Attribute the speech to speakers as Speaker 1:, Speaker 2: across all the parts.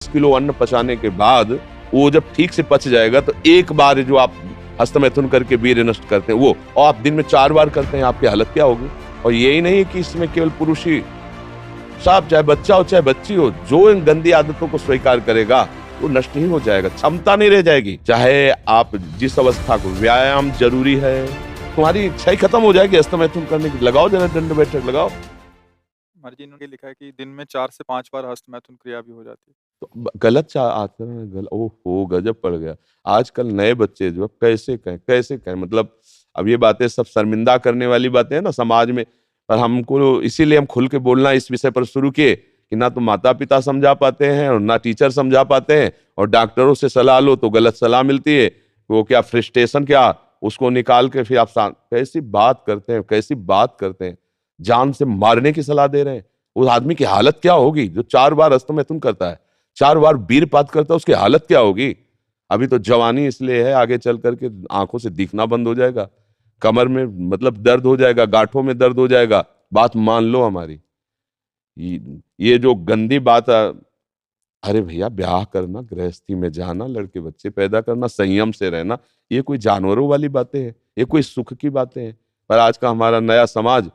Speaker 1: Kilo अन्न पचाने के बाद वो जब ठीक से पच जाएगा तो एक बार जो आप हस्तमैथुन करके वीर्य नष्ट करते हैं वो, और आप दिन में 4 बार करते हैं, आपकी हालत क्या होगी। और यही नहीं कि इसमें केवल पुरुष ही, साहब चाहे बच्चा हो चाहे बच्ची हो, जो इन गंदी आदतों को स्वीकार करेगा वो नष्ट ही हो जाएगा, क्षमता नहीं रह जाएगी। चाहे आप जिस अवस्था को, व्यायाम जरूरी है, तुम्हारी इच्छा ही खत्म हो जाएगी हस्तमैथुन करने की। लगाओ जरा दंड बैठक लगाओ।
Speaker 2: जी ने लिखा है कि दिन में 4 से 5 बार हस्तमैथुन क्रिया भी हो जाती है।
Speaker 1: तो गलत आचरण है, ओहो गजब पड़ गया। आजकल नए बच्चे जो कैसे कहें, मतलब अब ये बातें सब शर्मिंदा करने वाली बातें हैं ना समाज में, पर हमको इसीलिए हम खुल के बोलना इस विषय पर शुरू किए कि ना तो माता पिता समझा पाते हैं और ना टीचर समझा पाते हैं, और डॉक्टरों से सलाह लो तो गलत सलाह मिलती है। वो क्या फ्रस्ट्रेशन, क्या उसको निकाल के फिर आप कैसी बात करते हैं, जान से मारने की सलाह दे रहे हैं। उस आदमी की हालत क्या होगी जो 4 बार हस्तमैथुन करता है, 4 बार वीरपात करता है, उसकी हालत क्या होगी। अभी तो जवानी इसलिए है, आगे चल करके आंखों से दिखना बंद हो जाएगा, कमर में मतलब दर्द हो जाएगा, गांठों में दर्द हो जाएगा। बात मान लो हमारी। ये जो गंदी बात अरे भैया, ब्याह करना, गृहस्थी में जाना, लड़के बच्चे पैदा करना, संयम से रहना, ये कोई जानवरों वाली बातें हैं, ये कोई सुख की बातें हैं। पर आज का हमारा नया समाज,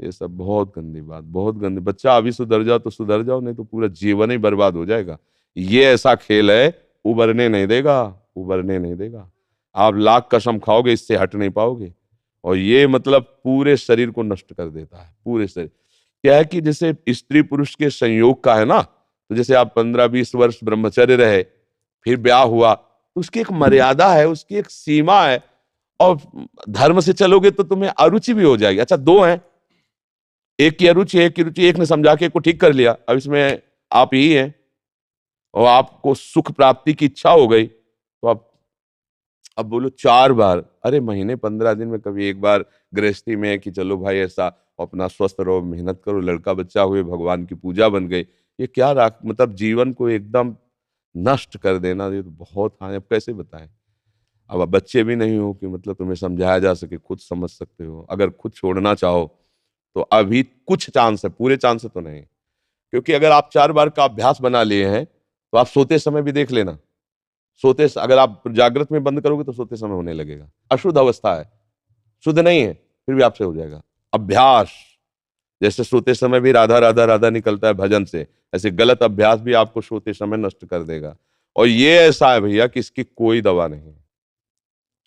Speaker 1: ये सब बहुत गंदी बात, बहुत गंदी। बच्चा अभी सुधर जाओ तो सुधर जाओ, नहीं तो पूरा जीवन ही बर्बाद हो जाएगा। ये ऐसा खेल है, उबरने नहीं देगा। आप लाख कसम खाओगे, इससे हट नहीं पाओगे। और ये मतलब पूरे शरीर को नष्ट कर देता है, पूरे शरीर। क्या है कि जैसे स्त्री पुरुष के संयोग का है ना, तो जैसे आप 15-20 वर्ष ब्रह्मचर्य रहे, फिर ब्याह हुआ, तो उसकी एक मर्यादा है, उसकी एक सीमा है। और धर्म से चलोगे तो तुम्हें अरुचि भी हो जाएगी। अच्छा, 2 हैं, एक की अरुचि, एक ने समझा के एक को ठीक कर लिया, अब इसमें आप ही हैं, और आपको सुख प्राप्ति की इच्छा हो गई, तो आप अब बोलो 4 बार, अरे महीने 15 दिन में कभी एक बार गृहस्थी में कि चलो भाई ऐसा अपना स्वस्थ रहो, मेहनत करो, लड़का बच्चा हुए, भगवान की पूजा बन गई। ये क्या मतलब जीवन को एकदम नष्ट कर देना, ये तो बहुत। हाँ, अब कैसे बताएं। अब बच्चे भी नहीं हो कि मतलब तुम्हें समझाया जा सके, खुद समझ सकते हो। अगर खुद छोड़ना चाहो तो अभी कुछ चांस है, पूरे चांस है तो नहीं। क्योंकि अगर आप 4 बार का अभ्यास बना लिए हैं तो आप सोते समय भी देख लेना, अगर आप जागृत में बंद करोगे तो सोते समय होने लगेगा। अशुद्ध अवस्था है, शुद्ध नहीं है, फिर भी आपसे हो जाएगा। अभ्यास, जैसे सोते समय भी राधा राधा राधा निकलता है भजन से, ऐसे गलत अभ्यास भी आपको सोते समय नष्ट कर देगा। और ये ऐसा है भैया कि इसकी कोई दवा नहीं है,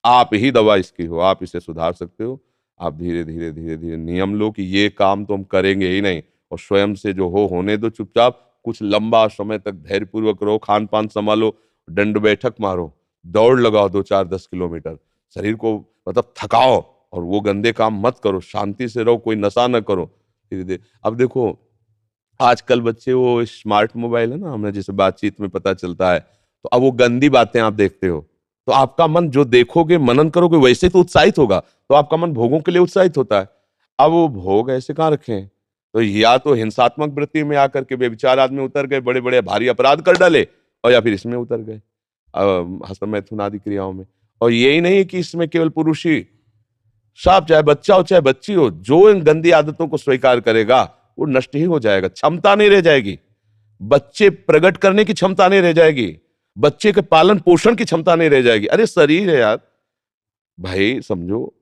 Speaker 1: आप ही दवा इसकी हो। आप इसे सुधार सकते हो। आप धीरे धीरे नियम लो कि ये काम तो हम करेंगे ही नहीं, और स्वयं से जो होने दो चुपचाप। कुछ लंबा समय तक धैर्यपूर्वक रहो, खान पान संभालो, दंड बैठक मारो, दौड़ लगाओ 2-4-10 किलोमीटर, शरीर को मतलब थकाओ, और वो गंदे काम मत करो, शांति से रहो, कोई नशा न करो। धीरे धीरे अब देखो, आजकल बच्चे वो स्मार्ट मोबाइल है ना, हमें जैसे बातचीत में पता चलता है, तो अब वो गंदी बातें आप देखते हो, तो आपका मन जो देखोगे, मनन करोगे, वैसे तो उत्साहित होगा, तो आपका मन भोगों के लिए उत्साहित होता है। अब वो भोग ऐसे कहाँ रखे हैं, तो या तो हिंसात्मक वृत्ति में आकर के बेविचार आदमी उतर गए, बड़े बड़े भारी अपराध कर डाले, और या फिर इसमें उतर गए हस्तमैथुन आदि क्रियाओं में। और यही नहीं कि इसमें केवल पुरुष ही, साहब चाहे बच्चा हो चाहे बच्ची हो, जो इन गंदी आदतों को स्वीकार करेगा वो नष्ट ही हो जाएगा, क्षमता नहीं रह जाएगी। बच्चे प्रकट करने की क्षमता नहीं रह जाएगी, बच्चे के पालन पोषण की क्षमता नहीं रह जाएगी। अरे शरीर है यार भाई, समझो,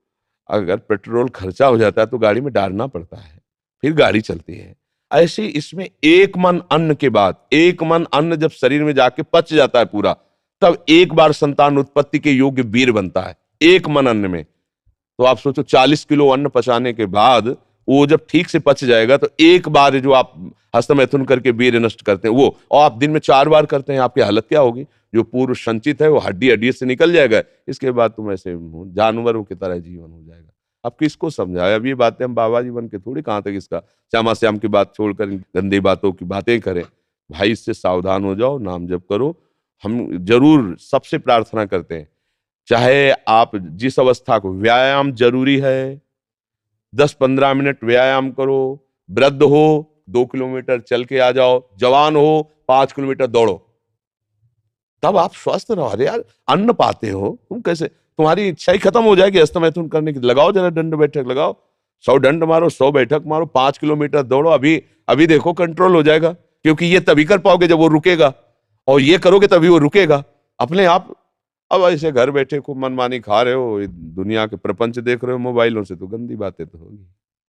Speaker 1: अगर पेट्रोल खर्चा हो जाता है तो गाड़ी में डालना पड़ता है, फिर गाड़ी चलती है। ऐसे इसमें एक मन अन्न के बाद, एक मन अन्न जब शरीर में जाके पच जाता है पूरा, तब एक बार संतान उत्पत्ति के योग्य वीर बनता है, एक मन अन्न में। तो आप सोचो 40 किलो अन्न पचाने के बाद वो जब ठीक से पच जाएगा तो एक बार जो आप हस्तमैथुन करके वीर्य नष्ट करते हैं वो, और आप दिन में 4 बार करते हैं, आपकी हालत क्या होगी। जो पूर्व संचित है वो हड्डी हड्डी से निकल जाएगा, इसके बाद तुम ऐसे जानवरों की तरह जीवन हो जाएगा। अब किसको समझाए, अब ये बातें हम बाबा जी बन के थोड़ी कहाँ तक इसका श्यामा श्याम की बात छोड़कर गंदी बातों की बातें करें। भाई इससे सावधान हो जाओ, नाम जप करो। हम जरूर सबसे प्रार्थना करते हैं, चाहे आप जिस अवस्था को, व्यायाम जरूरी है, 10-15 मिनट व्यायाम करो। वृद्ध हो 2 किलोमीटर चल के आ जाओ, जवान हो 5 किलोमीटर दौड़ो, तब आप स्वस्थ रहो। अरे यार, अन्न पाते हो तुम, कैसे तुम्हारी इच्छा ही खत्म हो जाएगी हस्तमैथुन करने की। लगाओ जरा दंड बैठक लगाओ, 100 दंड मारो, 100 बैठक मारो, 5 किलोमीटर दौड़ो। अभी अभी देखो कंट्रोल हो जाएगा, क्योंकि ये तभी कर पाओगे जब वो रुकेगा। और ये करोगे तभी वो रुकेगा अपने आप। अब ऐसे घर बैठे खूब मनमानी खा रहे हो, दुनिया के प्रपंच देख रहे हो मोबाइलों से, तो गंदी बातें तो होगी।